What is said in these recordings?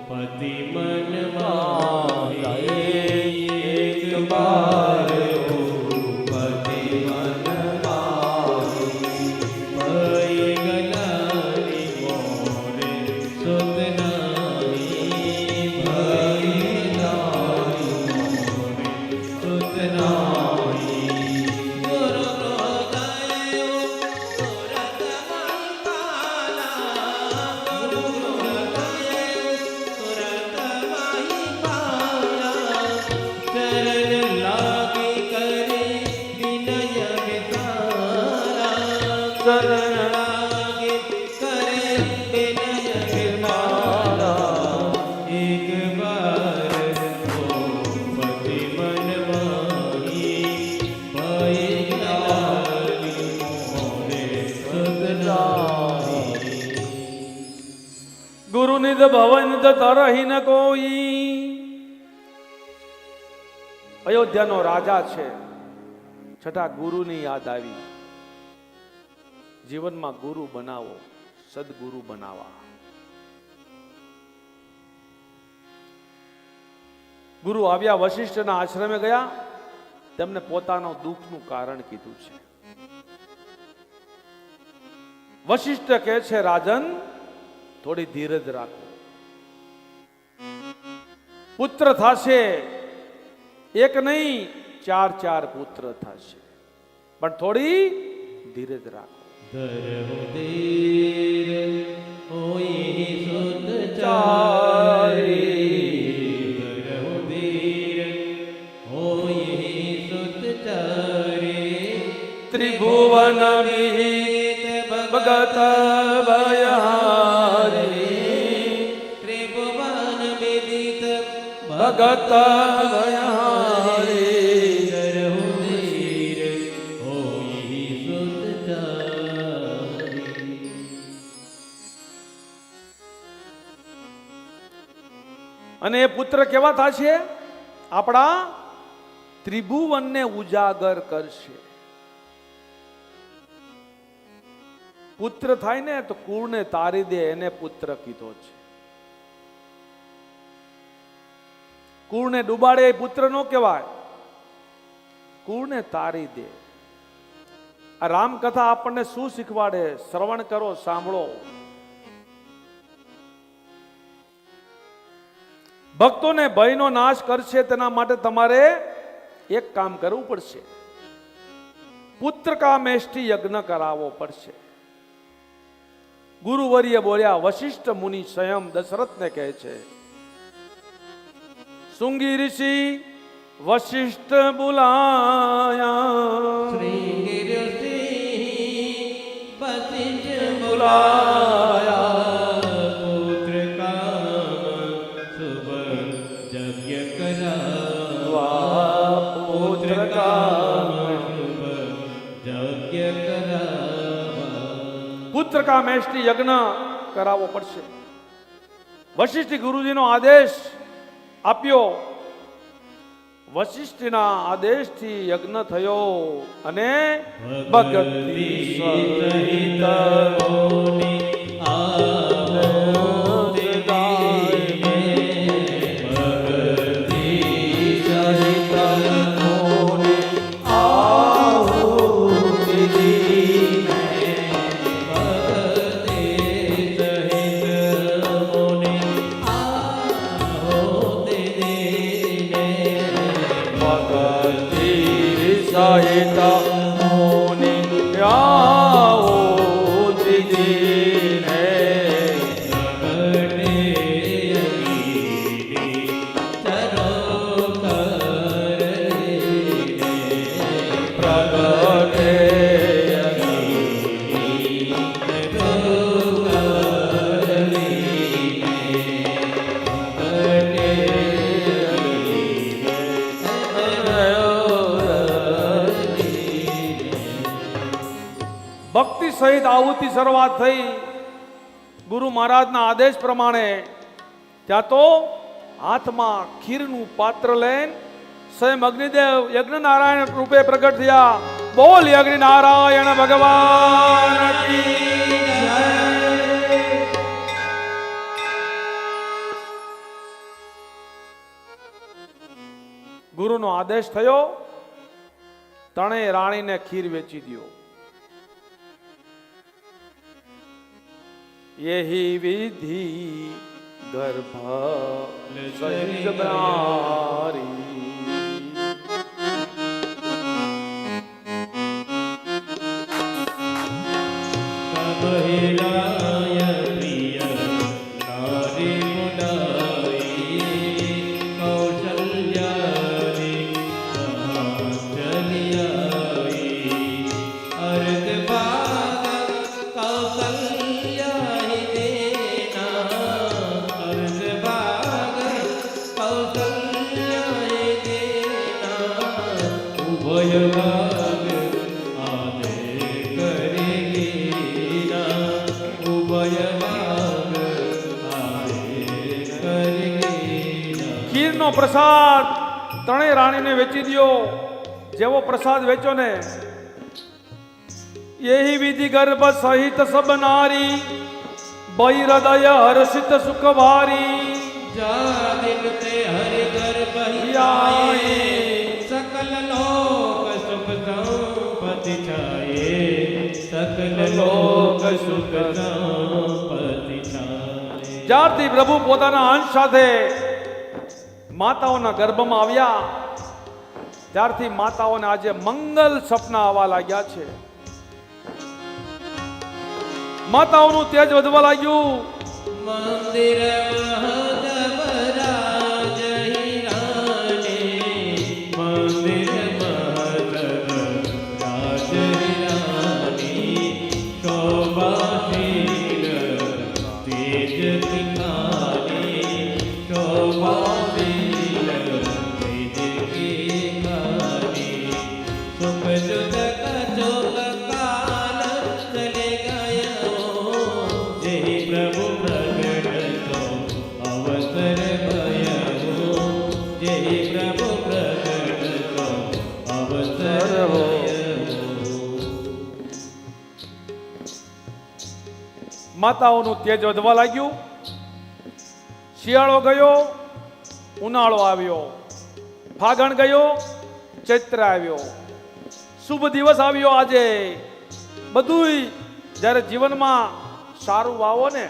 પતિ મનમાં એક બાર પતિ મનમાં ભય ગલાની મોરે સુતનાઈ ભય ગલાની મોરે સુતનાઈ ગુરુ નિધ ભવન તરહી ન કોઈ. અયોધ્યાનો રાજા છે, છતાં ગુરુની યાદ આવી. જીવનમાં ગુરુ બનાવો, સદગુરુ બનાવા. ગુરુ આવ્યા, વશિષ્ઠના આશ્રમે ગયા, તેમને પોતાનું દુઃખનું કારણ કીધું છે. વશિષ્ઠ કહે છે, રાજન થોડી ધીરજ રાખો, પુત્ર થશે, એક નહીં 4 પુત્ર થશે, પણ થોડી ધીરજ રાખો. ધરહુ ધીર હોઈ સુત ચારી, ધરહુ ધીર હોઈ સુત ચારી. ત્રિભુવન વિહિત ભગત ભયહારી, ત્રિભુવન વિદિત ભગત ભયહારી. ધરહુ ધીર હોઈ સુત ચારી. અને એ પુત્ર કેવા થશે? આપણા ત્રિભુવનને ઉજાગર કરશે. પુત્ર થાય ને તો કુળને તારી દે, એને પુત્ર કીધો છે. કુળને ડૂબાડે એ પુત્ર નો કહેવાય, કુળને તારી દે. આ રામકથા આપણને શું શીખવાડે? શ્રવણ કરો, સાંભળો. ભક્તોને ભયનો નાશ કરશે, તેના માટે તમારે એક કામ કરવું પડશે. પુત્ર કામેષ્ટિ યજ્ઞ કરાવવો પડશે. ગુરુવર્ય બોલ્યા, વશિષ્ઠ મુનિ સ્વયં દશરથને કહે છે, શુંગી ઋષિ વશિષ્ઠ બુલાયા, શ્રી ઋષિ વશિષ્ઠ બુલાયા, પુત્ર કામ શુભ યજ્ઞ કરાવા, પુત્ર કામ શુભ યજ્ઞ કરાવા. પુત્ર કામેષ્ટિ યજ્ઞ કરાવવો પડશે. વશિષ્ઠ ગુરુજીનો આદેશ આપ્યો. વશિષ્ઠના આદેશથી યજ્ઞ થયો અને ભક્તિ સહિત ભક્તિ સહિત આહુતિ શરૂઆત થઈ. ગુરુ મહારાજના આદેશ પ્રમાણે ત્યાં તો હાથમાં ખીરનું પાત્ર લઈને સ્વયં અગ્નિદેવ યજ્ઞ નારાયણ રૂપે પ્રગટ થયા. બોલ યજ્ઞ નારાયણ ભગવાન કી જય. ગુરુનો આદેશ થયો, ત્રણેય રાણીને ખીર વેચી દ્યો. યહી વિધિ ગર્ભ સહિજબારી. મહિલાય પ્રિય નારી મુલાઈ કૌશલ્યાની ચલિયાઈ અર્ધ ભાગ કૌશલ્યાઈ દેના અર્ધ ભાગ કૌશલ્યાઈ દેના ઉભય ભાગ આદે કરેગી ઉભય ભાગ આદે કરેગી. ખીરનો પ્રસાદ ત્રણેય રાણીને વેચી દ્યો. જેવો પ્રસાદ વેચો ને, યહી વિધિ ગર્ભ સહિત સબ નારી બહી હૃદય હર્ષિત સુખ ભારી. જા દિલ તે હરિ ગર્ભ આયે સકલ લોક સુખ સંપત્તિ છાયે સકલ લોક સુખ સંપત્તિ છાયે. જ્યારથી પ્રભુ પોતાના અંશ સાથે માતાઓના ગર્ભમાં આવ્યા, ત્યારથી માતાઓને આજે મંગલ સપના આવવા લાગ્યા છે. માતાઓનું તેજ વધવા લાગ્યું. મંદિર મહદવરાજ હિરાણી મંદિર મહદવરાજ હિરાણી શોભાશીલ તેજ તિખાની શોભાશીલ તેજ તિખાની સુખ સુખ કચોક કાલ ચલે ગયો જય પ્રભુ પ્રગટ તો અવસર ભયો જય પ્રભુ પ્રગટ તો અવસર ભયો. માતાઓનું તેજ વધવા લાગ્યું. શિયાળો ગયો, ઉનાળો આવ્યો, ફાગણ ગયો, ચૈત્ર આવ્યો, શુભ દિવસ આવ્યો. આજે બધુંય જ્યારે જીવનમાં સારું વાવો ને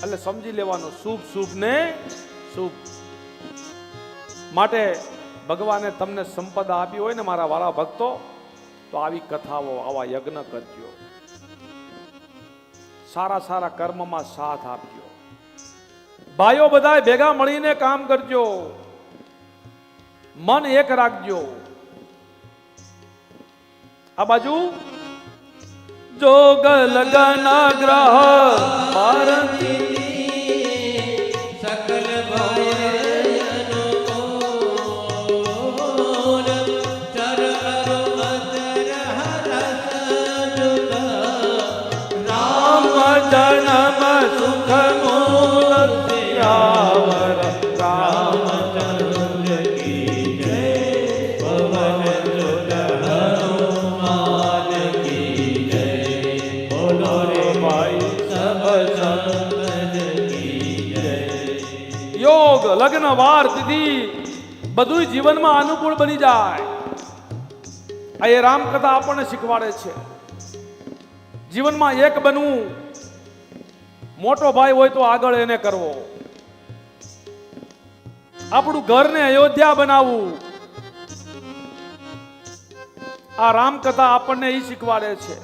એટલે સમજી લેવાનું શુભ શુભ ને શુભ. માટે ભગવાને તમને સંપદા આપી હોય ને મારા વાળા ભક્તો, તો આવી કથાઓ આવા યજ્ઞ કરજો, સારા સારા કર્મમાં સાથ આપજો. ભાઈઓ બધા ભેગા મળીને કામ કરજો, મન એક રાખજો. આ બાજુ જોગ લગન ગ્રહ પાર્વતી સકલ ભયનો કોલ ચરરો અચર હરસ જુગા રામ જન્મ સુખ મૂલ સિયાવર રામચંદ્ર કી જય પવન સુત હનુમાન કી જય બોલો રે ભાઈ સબ સંતન કી જય. યોગ લગ્ન વાર તિથિ બધું જીવનમાં અનુકૂળ બની જાય. આ એ રામકથા આપણને શીખવાડે છે. જીવનમાં એક બનવું, મોટો ભાઈ હોય તો આગળ એને કરવો, આપણું ઘરને અયોધ્યા બનાવવું. આ રામકથા આપણને એ શીખવાડે છે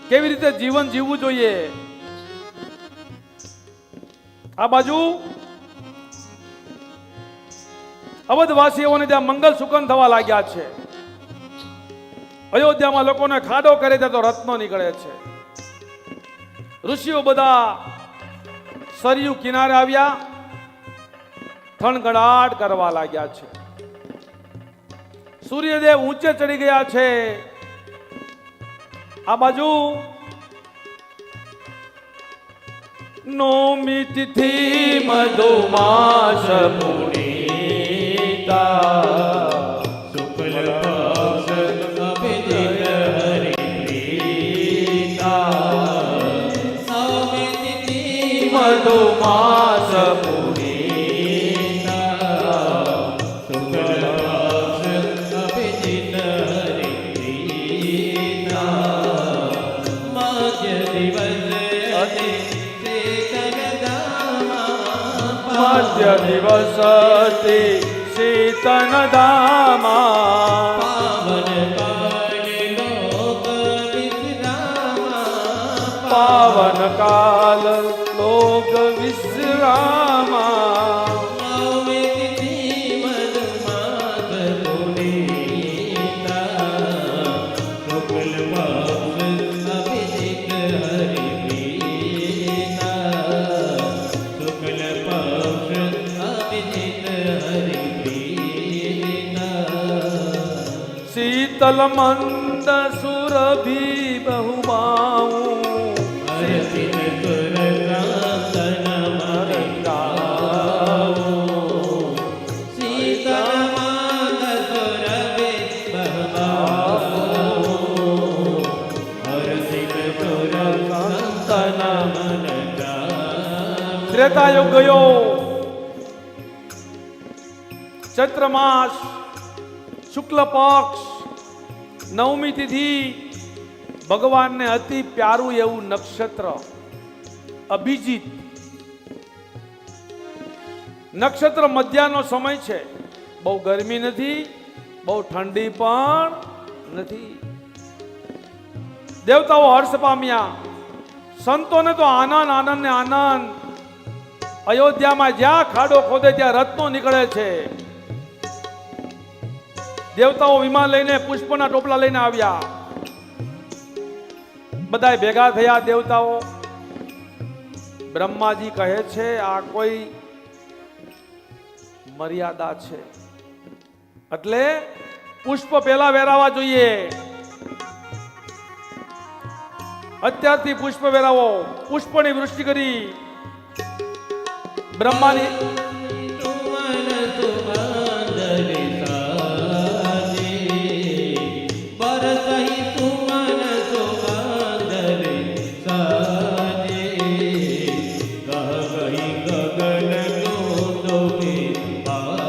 કેવી રીતે જીવન જીવવું જોઈએ. આ બાજુ અવધવાસીઓને ત્યાં મંગલ સુકન થવા લાગ્યા છે. અયોધ્યામાં લોકોને ખાડો કરે છે તો રત્નો નીકળે છે. ઋષિઓ બધા સરયુ કિનારે આવ્યા, થણગડાટ કરવા લાગ્યા છે. સૂર્યદેવ ઊંચે ચડી ગયા છે. આ બાજુ નોમી તિથિ મધુમાસ પુનીતા શુક્લ પક્ષ અભિજીત હરિપ્રીતા નવમી તિથિ મધુમાસ પુનીતા શુક્લ મધ્ય દિવસતે શીતન ધામા પાવન કાલે લોક વિશ્રામા પાવન કાલ લોક વિશ્રામા નવમી તિથિ મધમાસ પુનીતા શુક્લ પક્ષ અભિષેક હરિપ્રિયતા શુક્લ પક્ષ અભિષેક હરિપ્રિયતા શીતલ મંદ સુરભી બહુબાઉ હર્ષિત સુરકાંતન મરંગાવો સીતામાન સુરભે બહુબાવો હર્ષિત સુરકાંતન મરંગાવો ત્રેતાયુગ ગયો ચૈત્ર માસ શુક્લ પક્ષ નવમી તિથિ ભગવાનને અતિ પ્યારું એવું નક્ષત્ર અભિજીત નક્ષત્ર મધ્યાનો સમય છે. બહુ ગરમી નથી, બહુ ઠંડી પણ નથી. દેવતાઓ હર્ષ પામ્યા, સંતોને તો આનંદ આનંદ ને આનંદ. અયોધ્યામાં જ્યાં ખાડો ખોદે ત્યાં રત્નો નીકળે છે. દેવતાઓ વિમાન લઈને પુષ્પના ટોપલા લઈને આવ્યા. બધા ભેગા થયા દેવતાઓ. બ્રહ્માજી કહે છે આ કોઈ મર્યાદા છે, એટલે પુષ્પ પહેલા વેરાવા જોઈએ. અત્યારથી પુષ્પ વેરાવો. પુષ્પની વૃષ્ટિ કરી. બ્રહ્માની તુમન સુગંધલિ સાજી બરસહી તુમન સુગંધલિ સાજી કહ ગહી ગગન ગોદોકે બાજી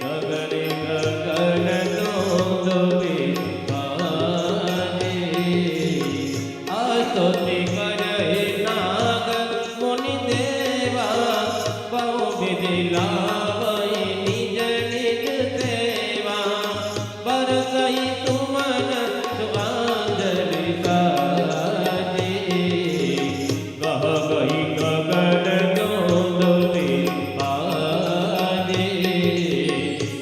ગગને ગગન ગોદોકે બાજી આસ્તોતિ કરે નાગ મુનિ દેવા બહુ વિધિ લાવઈ નિજ નિજ સેવા બરસઈ તુમન સુગંધલિ સાજી ગહ ગહી ગગન ગોદોકે બાજી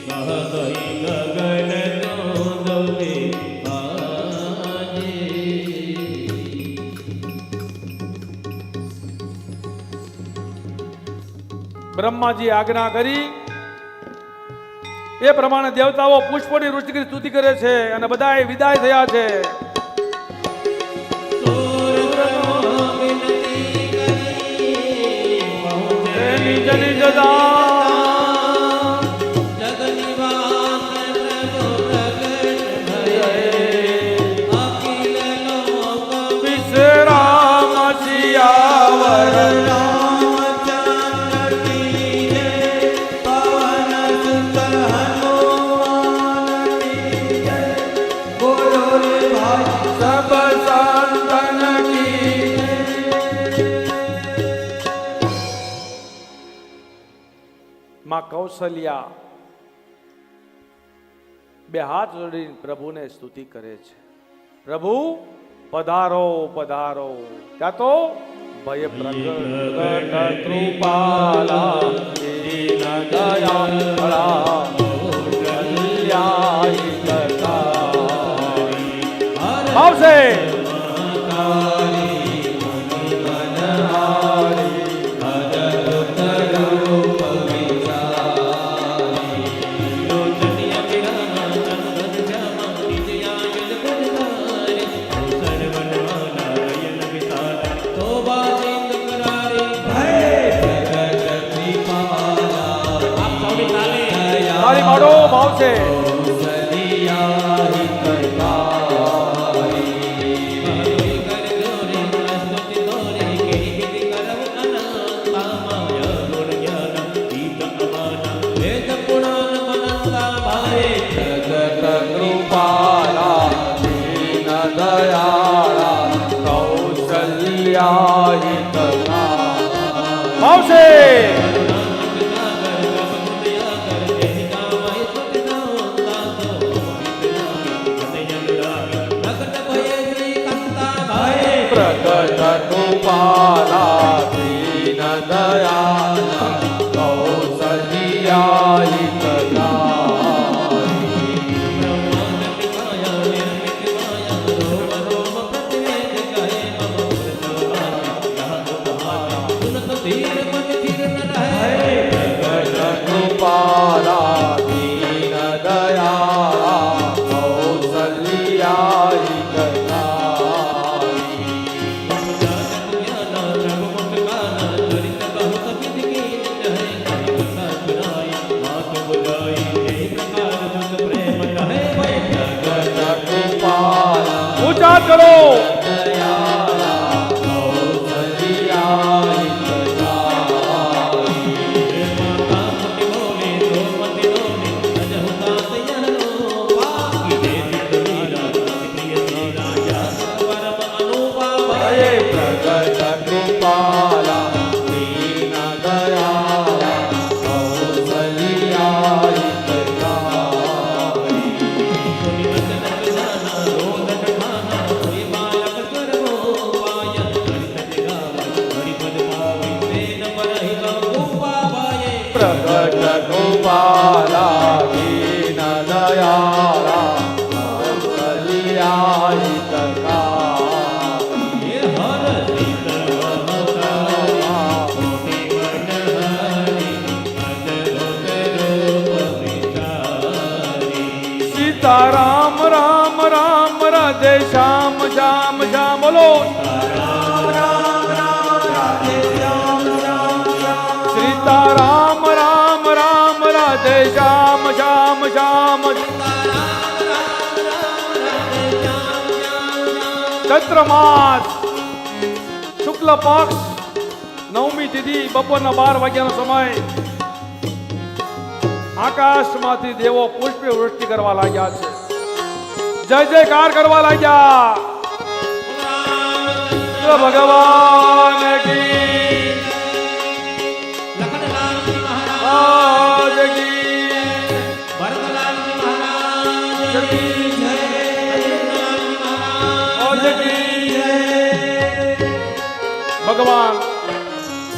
ગહ ગહી ગગન ગોદોકે બાજી બ્રહ્માજી આજ્ઞા કરી એ પ્રમાણે દેવતાઓ પુષ્પોની વૃષ્ટિ કરી સ્તુતિ કરે છે અને બધાએ વિદાય થયા છે. નિજ નિજ ધામ વિશ્રામ સિયાવર सब संतन की માં કૌશલ્યા બે હાથ જોડીને પ્રભુને સ્તુતિ કરે છે. પ્રભુ પધારો પધારો. ત્યાં તો ભય પ્રગટ કૃપાલા દીન દયાળા કલ્યાઈ આવશે. તાળી મારો ભાવશે. કૃપાલા દીન દયાળા કૌશલ્યા હિતકારી. આવશે. પ્રગટ કૃપાલા દીન દયાલા કૌસલ્યા ऊंचा करो. प्रगट गोपाला दीन दयाला कौसल्या सीताराम राम राम राधे श्याम श्याम श्याम बोलो. सीताराम राम राम राधे श्याम श्याम श्याम. चैत्र मास शुक्ल पक्ष नवमी तिथि બપોરના 12 વાગ્યાનો સમય. આકાશમાંથી દેવો પુષ્પ વૃષ્ટિ કરવા લાગ્યા છે. જય જયકાર કરવા લાગ્યા. ભગવાન કી ભગવાન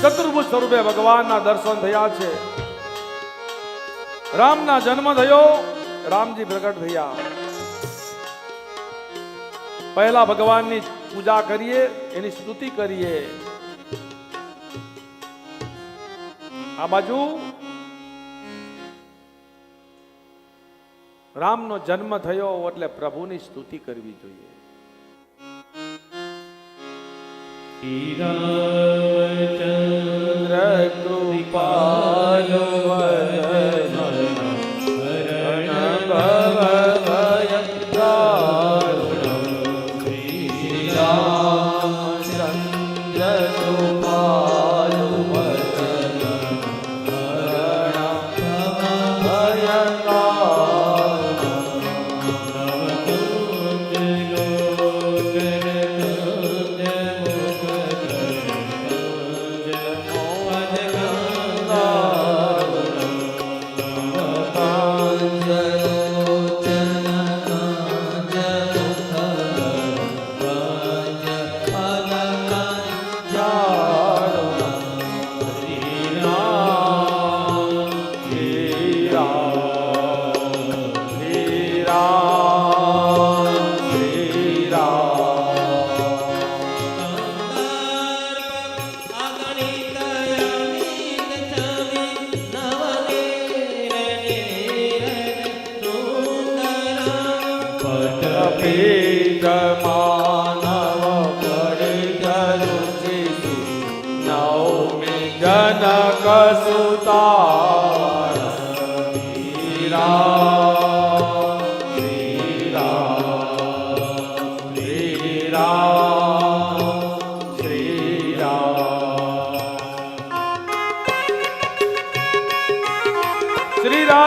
ચતુર્ભુજ સ્વરૂપે ભગવાનના દર્શન થયા છે. રામના જન્મ થયો, રામજી પ્રગટ થયા. પહેલા ભગવાનની પૂજા કરીએ, એની સ્તુતિ કરીએ. આ બાજુ રામનો જન્મ થયો એટલે પ્રભુની સ્તુતિ કરવી જોઈએ. રામચંદ્ર કૃપાલો जनक सुता